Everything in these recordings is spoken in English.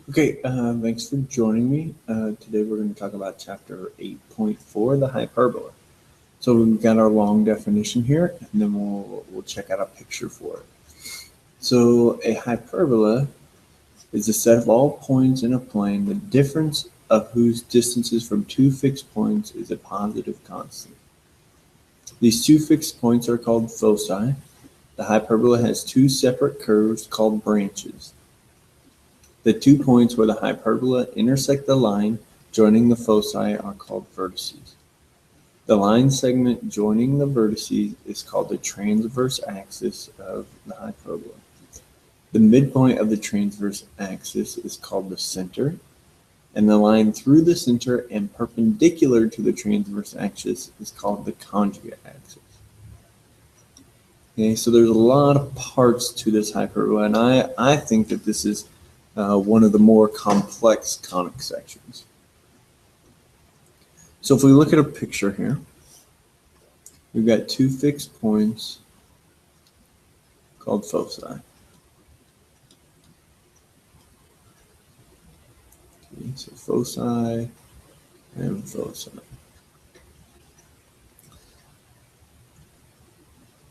Okay, thanks for joining me. Today we're going to talk about chapter 8.4, the hyperbola. So we've got our long definition here, and then we'll check out a picture for it. So a hyperbola is a set of all points in a plane, the difference of whose distances from two fixed points is a positive constant. These two fixed points are called foci. The hyperbola has two separate curves called branches. The 2 points where the hyperbola intersect the line joining the foci are called vertices. The line segment joining the vertices is called the transverse axis of the hyperbola. The midpoint of the transverse axis is called the center, and the line through the center and perpendicular to the transverse axis is called the conjugate axis. Okay, so there's a lot of parts to this hyperbola, and I think that this is one of the more complex conic sections. So if we look at a picture here, we've got two fixed points called foci. Okay, so foci and foci.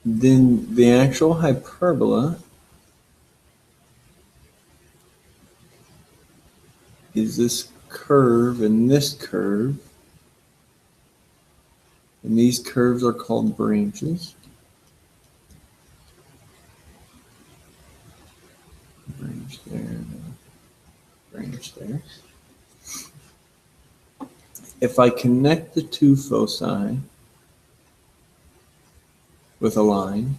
Then the actual hyperbola is this curve and this curve. And these curves are called branches. Branch there, branch there. If I connect the two foci with a line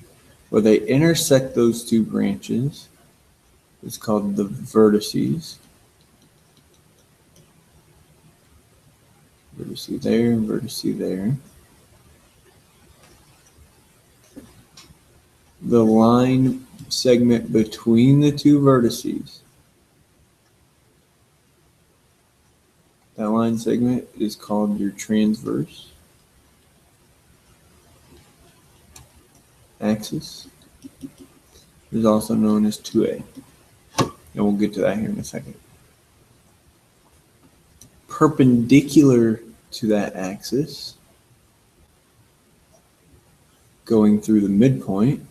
where they intersect those two branches, it's called the vertices. Vertice there and vertice there. The line segment between the two vertices, that line segment is called your transverse axis. It is also known as 2A. And we'll get to that here in a second. Perpendicular to that axis, going through the midpoint,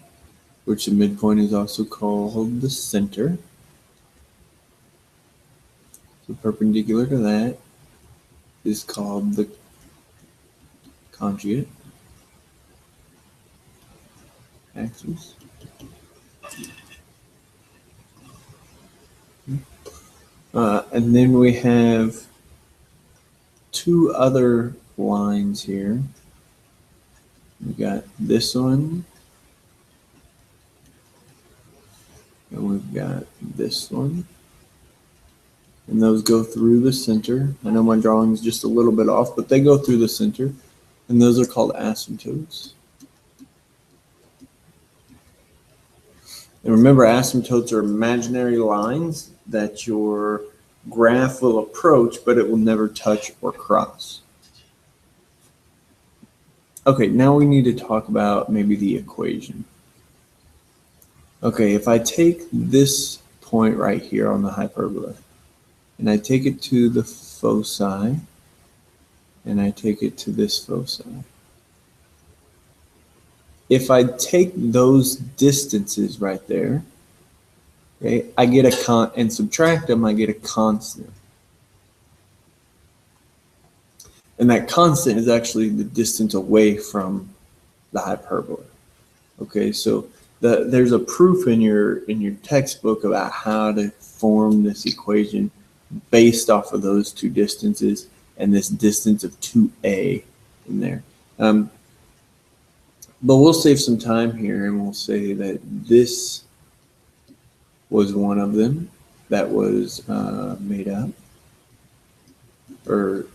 which the midpoint is also called the center. So perpendicular to that is called the conjugate axis. And then we have two other lines here. We got this one, and we've got this one. And those go through the center. I know my drawing is just a little bit off, but they go through the center. And those are called asymptotes. And remember, asymptotes are imaginary lines that your graph will approach, but it will never touch or cross. Okay, now we need to talk about maybe the equation. Okay, if I take this point right here on the hyperbola, and I take it to the foci, and I take it to this foci. If I take those distances right there, okay, I get and subtract them, I get a constant. And that constant is actually the distance away from the hyperbola. Okay, so there's a proof in your textbook about how to form this equation based off of those two distances and this distance of 2a in there. But we'll save some time here and we'll say that this was one of them that was made up or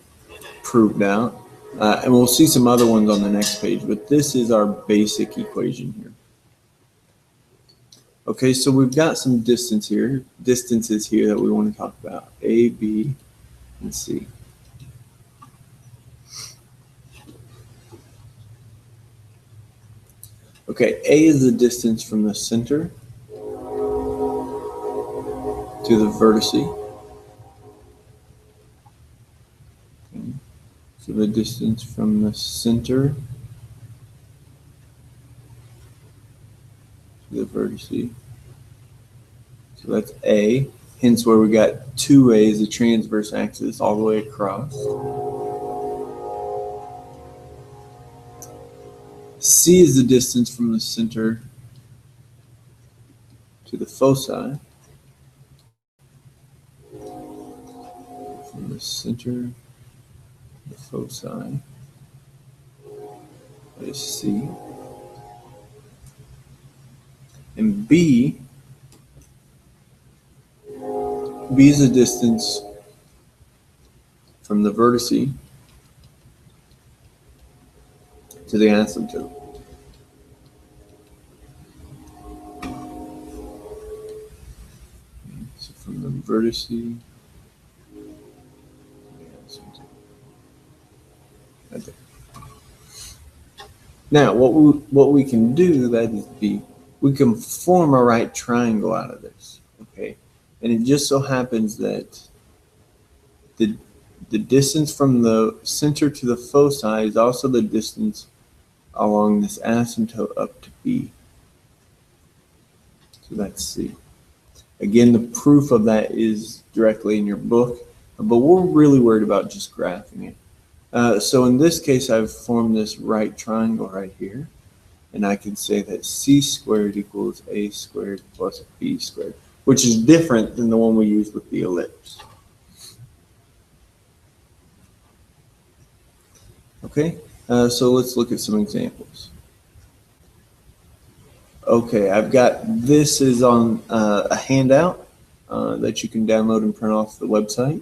proved out. And we'll see some other ones on the next page, but this is our basic equation here. Okay, so we've got some distances here that we want to talk about. A, B, and C. Okay, A is the distance from the center to the vertice. So the distance from the center to the vertice. So that's A, hence where we got 2A is the transverse axis all the way across. C is the distance from the center to the foci. From the center to the foci, that is C. And B is the distance from the vertice to the asymptote. So from the vertice to the asymptote. Right there. Now, what we can do, that is B, we can form a right triangle out of this, okay? And it just so happens that the distance from the center to the foci is also the distance along this asymptote up to B. So that's C. Again, the proof of that is directly in your book, but we're really worried about just graphing it. So in this case, I've formed this right triangle right here, and I can say that C squared equals A squared plus B squared, which is different than the one we used with the ellipse. Okay, so let's look at some examples. Okay, I've got, this is on a handout that you can download and print off the website.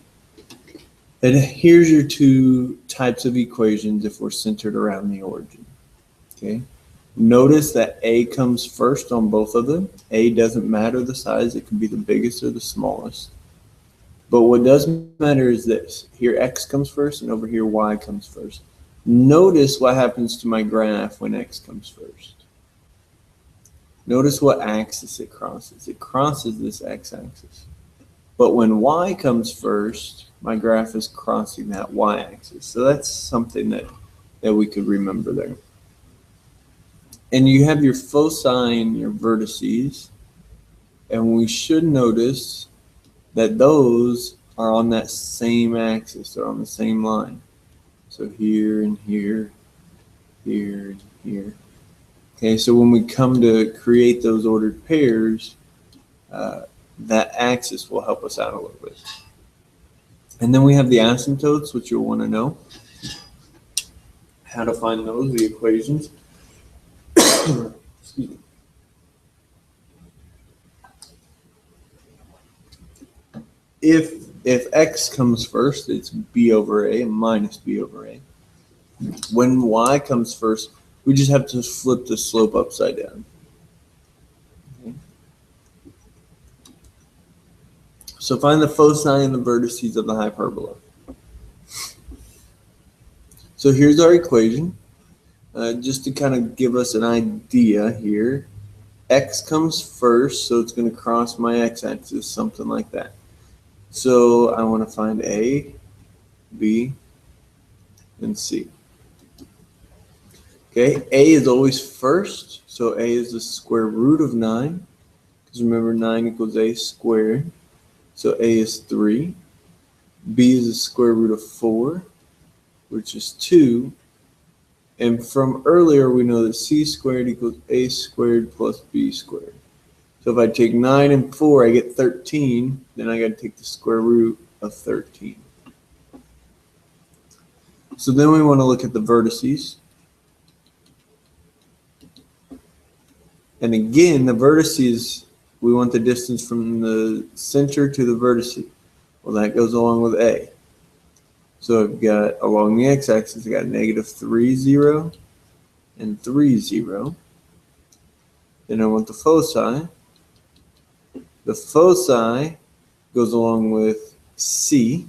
And here's your two types of equations if we're centered around the origin. Okay, notice that A comes first on both of them. A doesn't matter the size, it can be the biggest or the smallest. But what does matter is this. Here X comes first and over here Y comes first. Notice what happens to my graph when X comes first. Notice what axis it crosses. It crosses this x-axis. But when Y comes first, my graph is crossing that y-axis. So that's something that we could remember there. And you have your foci and your vertices. And we should notice that those are on that same axis. They're on the same line. So here and here, here and here. Okay, so when we come to create those ordered pairs, that axis will help us out a little bit. And then we have the asymptotes, which you'll want to know. How to find those, the equations. Excuse me. If x comes first, it's b over a minus b over a. When y comes first, we just have to flip the slope upside down. Okay. So find the foci and the vertices of the hyperbola. So here's our equation. Just to kind of give us an idea here, x comes first, so it's going to cross my x-axis, something like that. So I want to find A, B, and C. Okay, A is always first, so A is the square root of 9, because remember 9 equals A squared, so A is 3. B is the square root of 4, which is 2. And from earlier, we know that C squared equals A squared plus B squared. So if I take 9 and 4, I get 13. Then I got to take the square root of 13. So then we want to look at the vertices. And again, the vertices, we want the distance from the center to the vertice. Well, that goes along with A. So I've got, along the x-axis, I got negative 3, 0, and 3, 0. Then I want the foci. The foci goes along with C.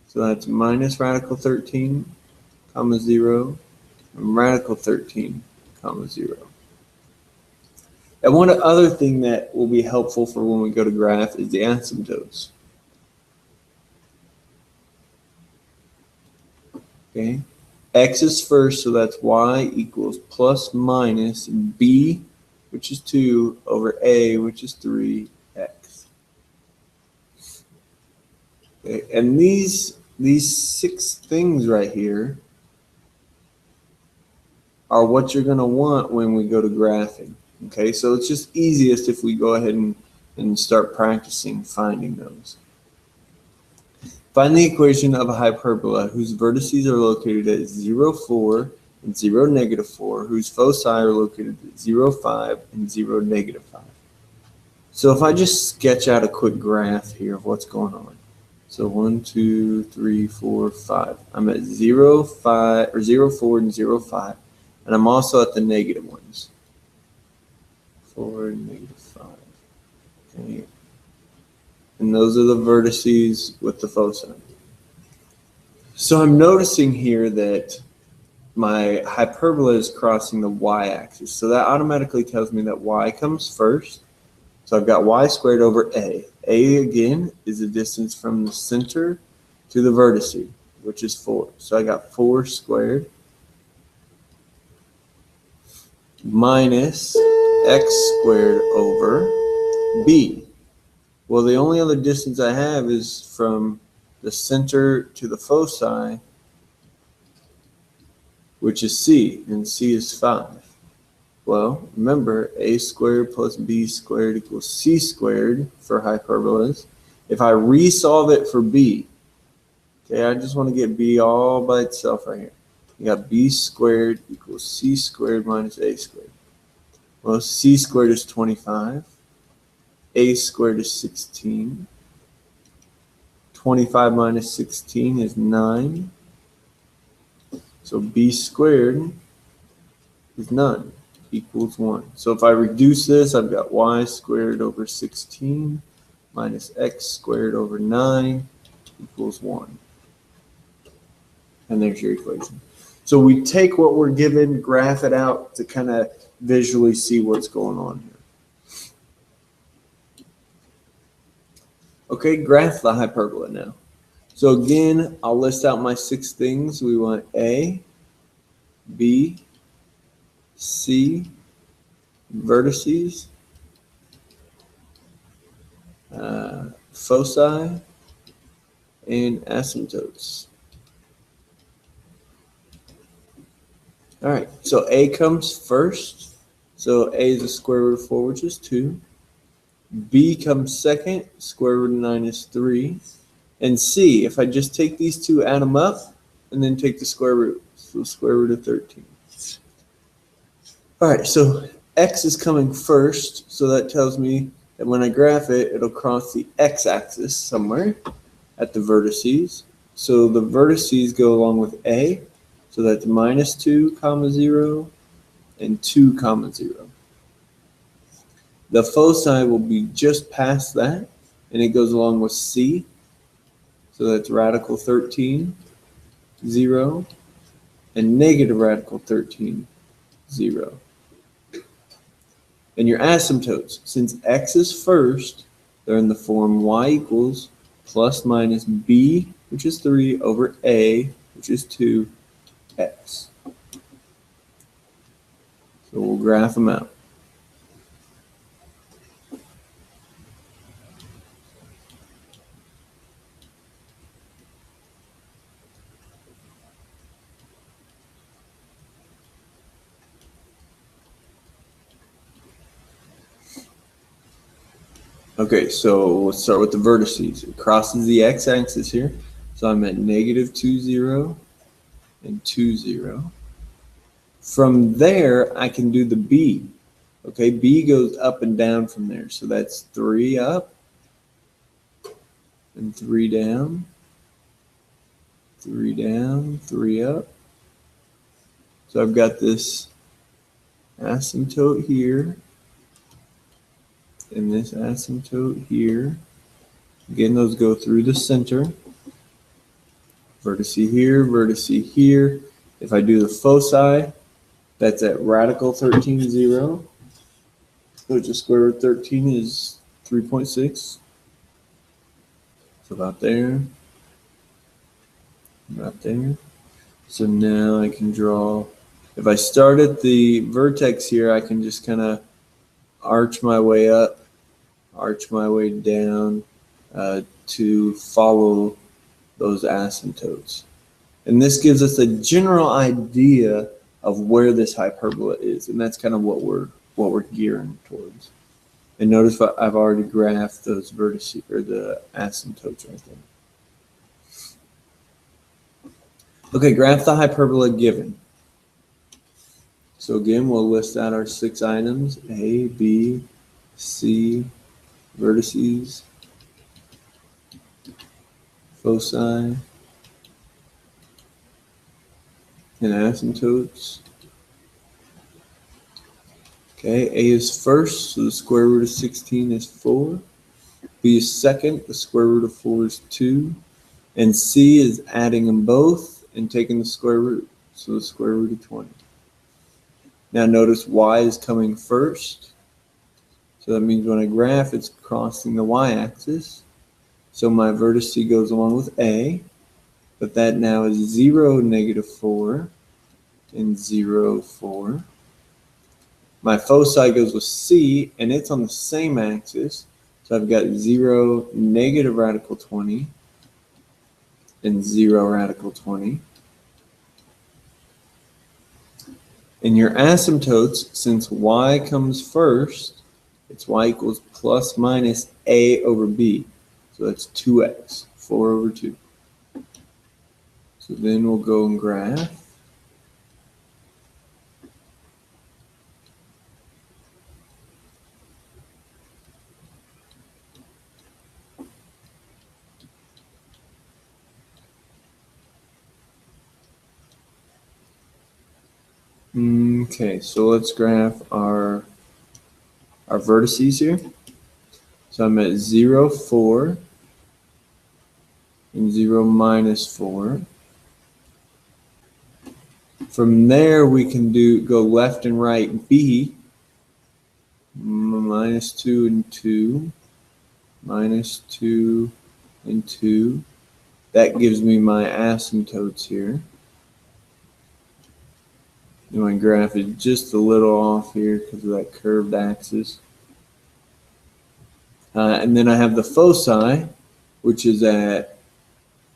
So that's minus radical 13, comma 0, and radical 13, comma 0. And one other thing that will be helpful for when we go to graph is the asymptotes. Okay, x is first, so that's y equals plus minus b, which is 2, over a, which is 3x. Okay, and these 6 things right here are what you're going to want when we go to graphing. Okay, so it's just easiest if we go ahead and start practicing finding those. Find the equation of a hyperbola whose vertices are located at 0, 4, and 0, -4, whose foci are located at 0, 5, and 0, -5. So if I just sketch out a quick graph here of what's going on. So 1, 2, 3, 4, 5. I'm at 0, 5, or 0, 4, and 0, 5. And I'm also at the negative ones. 4 and -5. Okay. And those are the vertices with the foci. So I'm noticing here that my hyperbola is crossing the y-axis. So that automatically tells me that y comes first. So I've got y squared over a. A, again, is the distance from the center to the vertice, which is 4. So I got 4 squared minus x squared over b. Well, the only other distance I have is from the center to the foci, which is c, and c is 5. Well, remember, a squared plus b squared equals c squared for hyperbolas. If I resolve it for b, okay, I just want to get b all by itself right here. You got b squared equals c squared minus a squared. Well, c squared is 25. A squared is 16. 25 minus 16 is 9. So b squared is none, equals 1. So if I reduce this, I've got y squared over 16 minus x squared over 9 equals 1. And there's your equation. So we take what we're given, graph it out to kind of visually see what's going on here. Okay, graph the hyperbola now. So again, I'll list out my 6 things. We want A, B, C, vertices, foci, and asymptotes. All right, so A comes first. So A is the square root of 4, which is 2. B comes second, square root of 9 is 3. And C, if I just take these two, add them up, and then take the square root, so square root of 13. All right, so X is coming first, so that tells me that when I graph it, it'll cross the x-axis somewhere at the vertices. So the vertices go along with A, so that's minus 2, 0, and 2, 0. The foci will be just past that, and it goes along with C. So that's radical 13, 0, and negative radical 13, 0. And your asymptotes, since x is first, they're in the form y equals plus minus b, which is 3, over a, which is 2, x. So we'll graph them out. Okay, so let's start with the vertices. It crosses the x-axis here. So I'm at negative 2, 0, and 2, 0. From there, I can do the b. Okay, b goes up and down from there. So that's 3 up and 3 down, 3 down, 3 up. So I've got this asymptote here and this asymptote here. Again, those go through the center. Vertice here. If I do the foci, that's at radical 13, 0. So just square root of 13 is 3.6. So about there. About there. So now I can draw, if I start at the vertex here, I can just kind of arch my way up, arch my way down to follow those asymptotes. And this gives us a general idea of where this hyperbola is, and that's kind of what we're gearing towards. And notice I've already graphed those vertices, or the asymptotes right there. Okay, graph the hyperbola given. So again, we'll list out our 6 items: A, B, C, vertices, foci, and asymptotes. Okay, A is first, so the square root of 16 is 4. B is second, the square root of 4 is 2. And C is adding them both and taking the square root, so the square root of 20. Now notice Y is coming first. So that means when I graph, it's crossing the y-axis. So my vertex goes along with A, but that now is 0, -4, and 0, 4. My foci goes with C, and it's on the same axis. So I've got 0, -20, and 0, ~20. And your asymptotes, since Y comes first, it's Y equals plus minus A over B. So that's 2x, 4 over 2. So then we'll go and graph. Okay, so let's graph our vertices here. So I'm at 0, 4, and 0, -4. From there, we can go left and right. B, -2 and 2, -2 and 2. That gives me my asymptotes here. And my graph is just a little off here because of that curved axis. And then I have the foci, which is at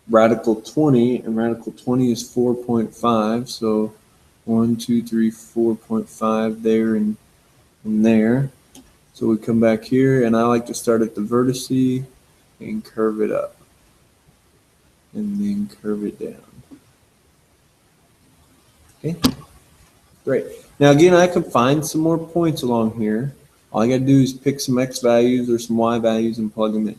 radical 20, and radical 20 is 4.5. So 1, 2, 3, 4.5 there and there. So we come back here, and I like to start at the vertex and curve it up, and then curve it down. Okay, great. Now again, I can find some more points along here. All I got to do is pick some x values or some y values and plug them in.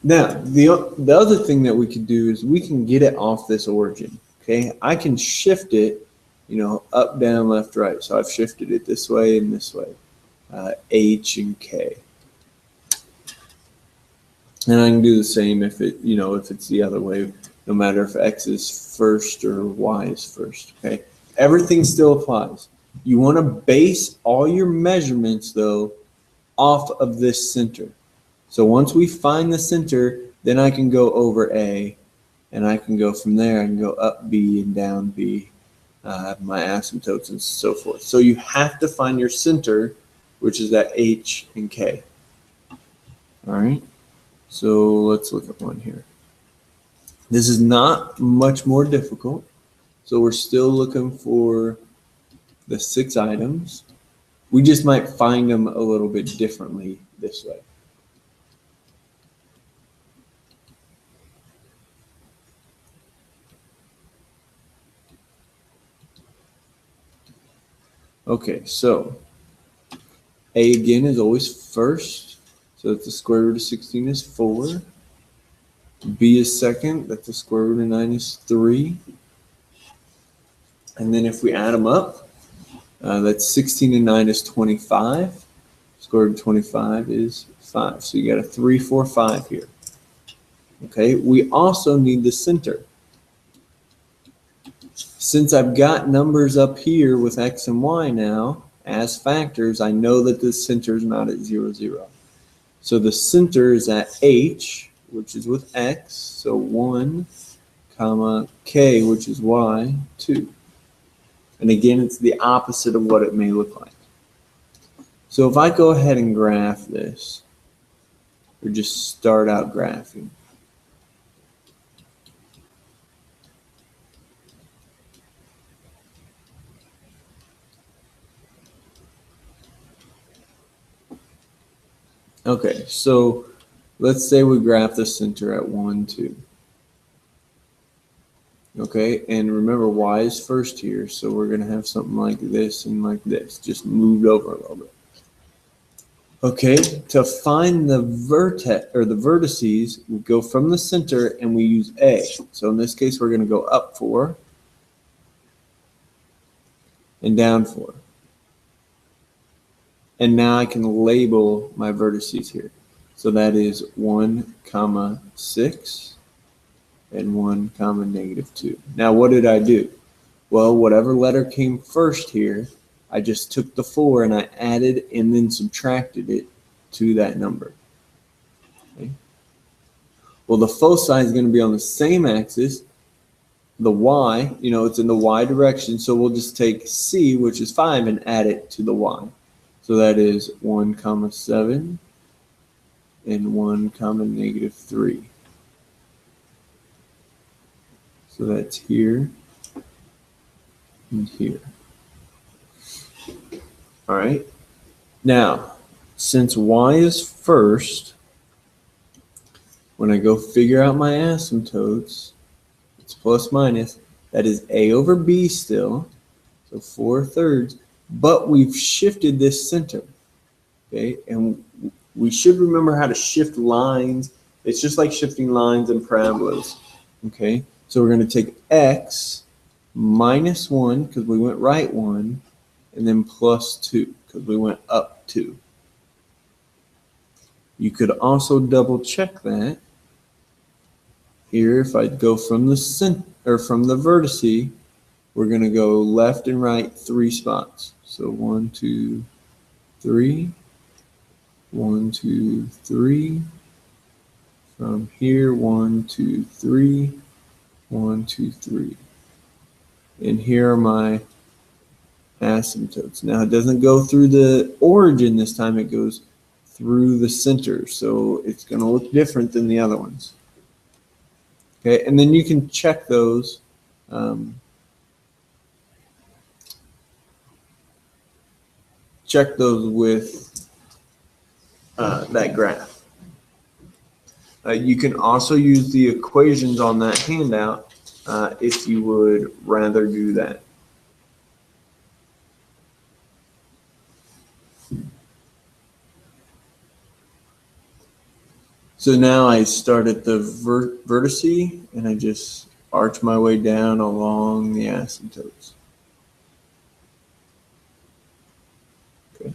Now, the other thing that we could do is we can get it off this origin. Okay, I can shift it, up, down, left, right. So I've shifted it this way and this way, H and K. And I can do the same if it's the other way, no matter if X is first or Y is first. Okay, everything still applies. You want to base all your measurements though off of this center. So once we find the center, then I can go over A, and I can go from there. I can go up B and down B, my asymptotes and so forth. So you have to find your center, which is at H and K. All right. So let's look at one here. This is not much more difficult. So we're still looking for the 6 items. We just might find them a little bit differently this way. Okay, so A again is always first. So that's the square root of 16 is 4. B is second. That's the square root of 9 is 3. And then if we add them up, that's 16 and 9 is 25. Square root of 25 is 5. So you got a 3, 4, 5 here. Okay, we also need the center. Since I've got numbers up here with X and Y now as factors, I know that the center is not at 0, 0. So the center is at H, which is with x, so 1, comma, k, which is y, 2. And again, it's the opposite of what it may look like. So if I go ahead and graph this, or just start out graphing, okay, so let's say we graph the center at 1, 2. Okay, and remember y is first here, so we're going to have something like this and like this, just moved over a little bit. Okay, to find the vertex or the vertices, we go from the center and we use A. So in this case, we're going to go up 4 and down 4. And now I can label my vertices here. So that is 1, comma 6. And 1, comma negative 2. Now, what did I do? Well, whatever letter came first here, I just took the 4 and I added and then subtracted it to that number. Okay. Well, the foci is going to be on the same axis. The y, it's in the y direction, so we'll just take c, which is 5, and add it to the y. So that is 1, comma 7 and 1, comma negative 3. So that's here and here. All right. Now, since y is first, when I go figure out my asymptotes, it's plus minus. That is a over b still, so 4/3. But we've shifted this center. Okay, and we should remember how to shift lines. It's just like shifting lines and parabolas. Okay. So we're going to take x minus 1 because we went right 1, and then plus 2 because we went up 2. You could also double check that. Here, if I go from the center or from the vertice, we're going to go left and right 3 spots. So 1, 2, 3, 1, 2, 3. From here, 1, 2, 3. 1, 2, 3. And here are my asymptotes. Now it doesn't go through the origin this time, it goes through the center. So it's going to look different than the other ones. Okay, and then you can check those. Check those with that graph. You can also use the equations on that handout if you would rather do that. So now I start at the vertice and I just arch my way down along the asymptotes. Okay.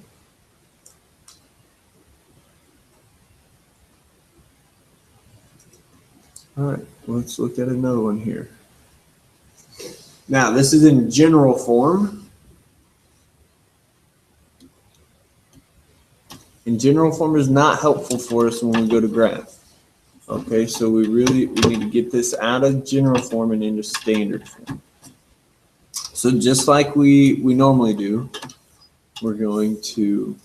All right, let's look at another one here. Now, this is in general form. And general form is not helpful for us when we go to graph. Okay, so we need to get this out of general form and into standard form. So just like we normally do, we're going to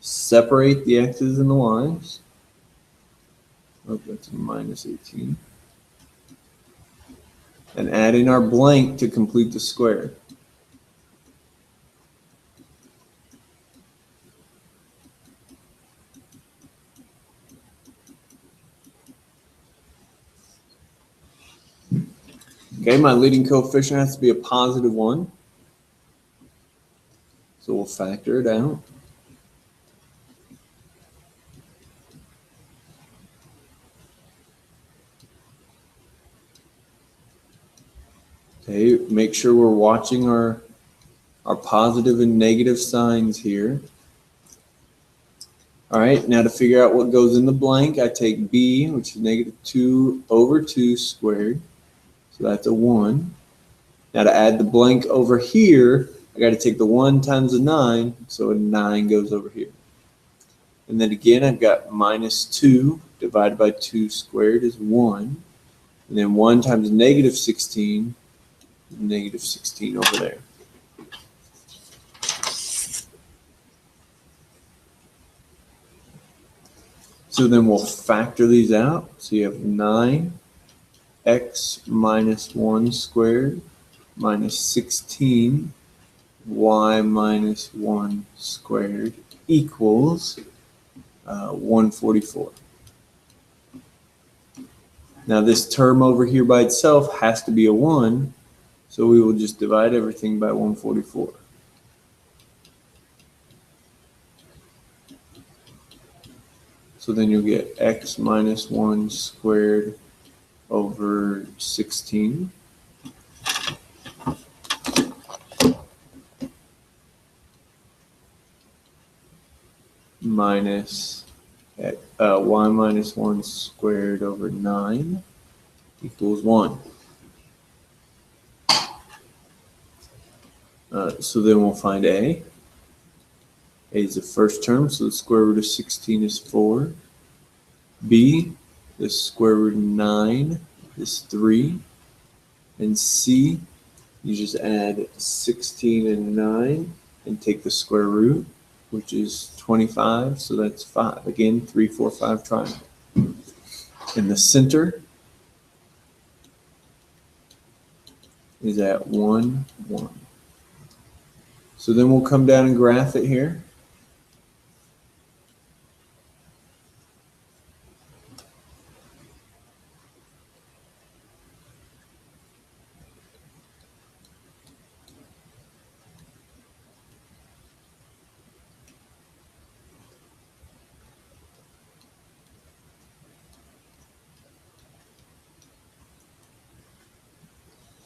separate the x's and the y's. Oh, that's a minus 18. And add in our blank to complete the square. Okay, my leading coefficient has to be a positive 1. So we'll factor it out. Okay, make sure we're watching our positive and negative signs here. All right, now to figure out what goes in the blank, I take b, which is negative 2 over 2 squared. So that's a 1. Now to add the blank over here, I got to take the 1 times the 9, so a 9 goes over here. And then again, I've got minus 2 divided by 2 squared is 1. And then 1 times negative 16 over there. So then we'll factor these out. So you have 9x minus 1 squared minus 16 y minus 1 squared equals 144. Now this term over here by itself has to be a 1, so we will just divide everything by 144. So then you'll get x minus 1 squared over 16. Minus y minus 1 squared over 9 equals 1. So then we'll find A. A is the first term, so the square root of 16 is 4. B, the square root of 9 is 3. And C, you just add 16 and 9 and take the square root, which is 25, so that's 5. Again, 3, 4, 5 triangle. And the center is at 1, 1. So then we'll come down and graph it here.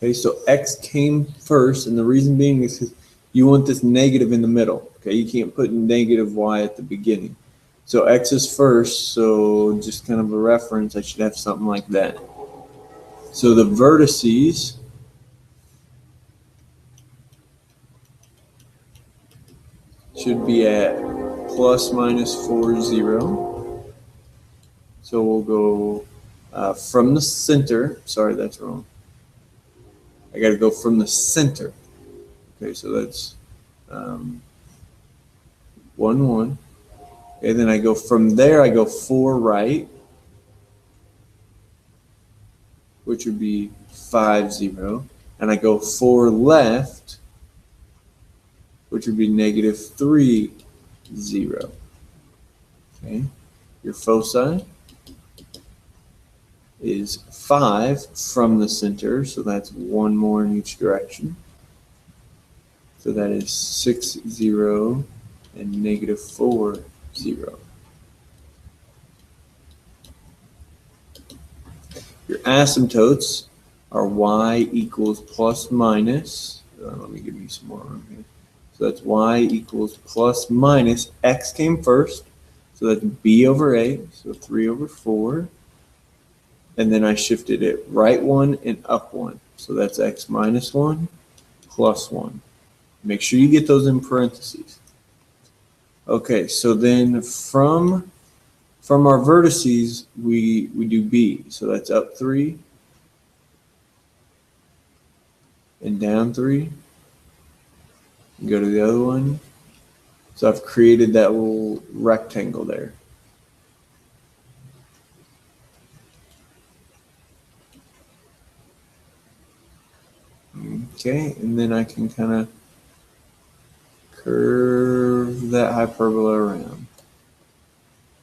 Okay, so x came first, and the reason being is because you want this negative in the middle. Okay, you can't put negative y at the beginning. So x is first, so just kind of a reference, I should have something like that. So the vertices should be at plus minus 4, 0. So we'll go from the center. Sorry, that's wrong. I got to go from the center. Okay, so that's 1, 1. And then I go from there, I go 4 right, which would be 5, 0. And I go 4 left, which would be negative 3, 0. Okay, your foci is 5 from the center, so that's 1 more in each direction. So that is 6, 0, and negative 4, 0. Your asymptotes are y equals plus minus. Let me give you some more room here. So that's y equals plus minus. X came first, so that's b over a, so 3 over 4. And then I shifted it right 1 and up 1. So that's x minus 1 plus 1. Make sure you get those in parentheses. Okay, so then from our vertices, we do b. So that's up 3 and down 3. Go to the other one. So I've created that little rectangle there. Okay, and then I can kind of curve that hyperbola around.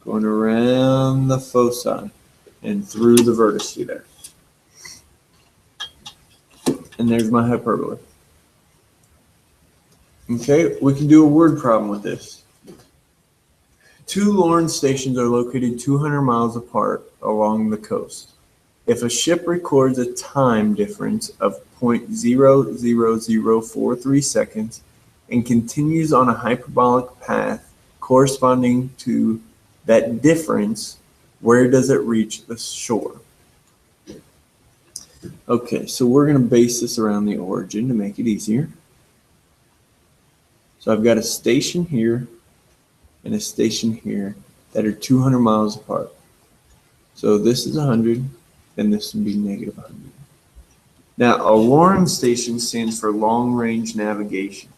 Going around the foci and through the vertice there. And there's my hyperbola. Okay, we can do a word problem with this. 2 Lawrence stations are located 200 miles apart along the coast. If a ship records a time difference of 0.00043 seconds and continues on a hyperbolic path corresponding to that difference, where does it reach the shore? Okay, so we're going to base this around the origin to make it easier. So I've got a station here and a station here, that are 200 miles apart. So this is 100, and this would be negative 100. Now, a LORN station stands for Long Range Navigation.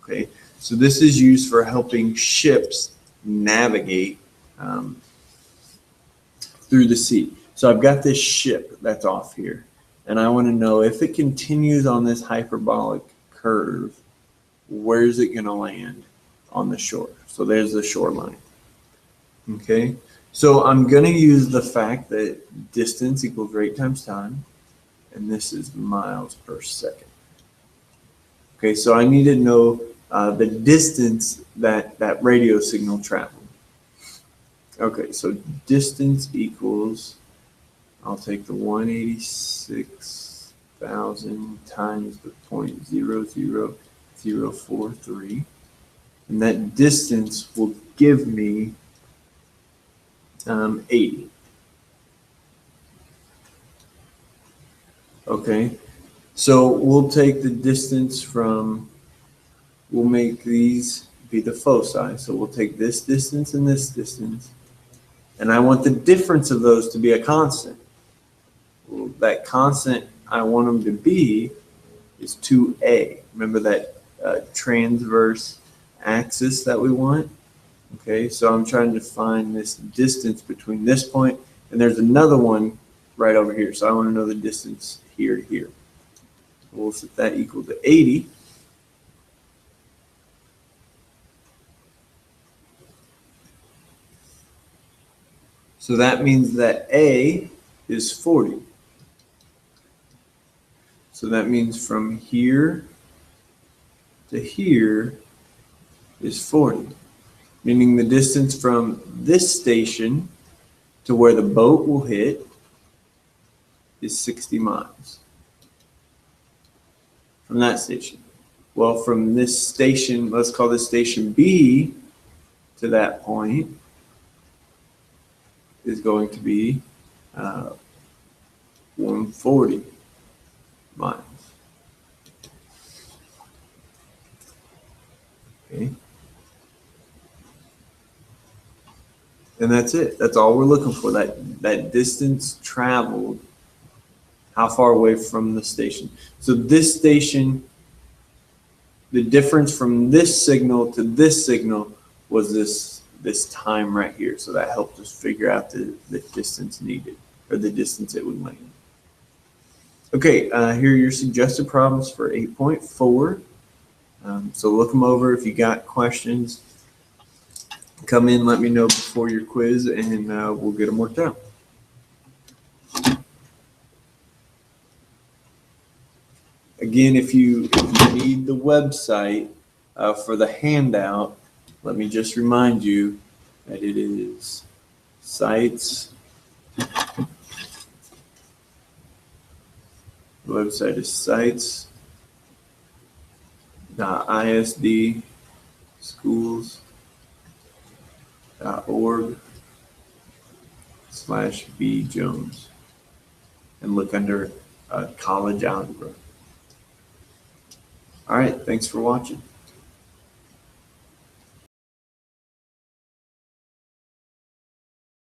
Okay, so this is used for helping ships navigate through the sea. So I've got this ship that's off here, and I want to know if it continues on this hyperbolic curve, where's it going to land on the shore? So there's the shoreline. Okay, so I'm going to use the fact that distance equals rate times time, and this is miles per second. Okay, so I need to know the distance that that radio signal traveled. Okay, so distance equals, I'll take the 186,000 times the 0.00043, and that distance will give me 80. Okay, so we'll take the distance from, we'll make these be the foci. So we'll take this distance and this distance, and I want the difference of those to be a constant. Well, that constant I want them to be is 2a. Remember that transverse axis that we want? Okay, so I'm trying to find this distance between this point, and there's another one right over here. So I want to know the distance here to here. We'll set that equal to 80. So that means that A is 40. So that means from here to here is 40, meaning the distance from this station to where the boat will hit is 60 miles. From that station. Well, from this station, let's call this station B, to that point is going to be 140 miles. Okay. And that's it. That's all we're looking for, that distance traveled, how far away from the station. So this station, the difference from this signal to this signal was this time right here. So that helped us figure out the distance needed, or the distance it would land. Okay, here are your suggested problems for 8.4. So look them over. If you got questions, come in, let me know before your quiz, and we'll get them worked out. Again, if you need the website for the handout, let me just remind you that it is sites. The website is sites.isdschools.org/bjones, and look under college algebra. All right, thanks for watching.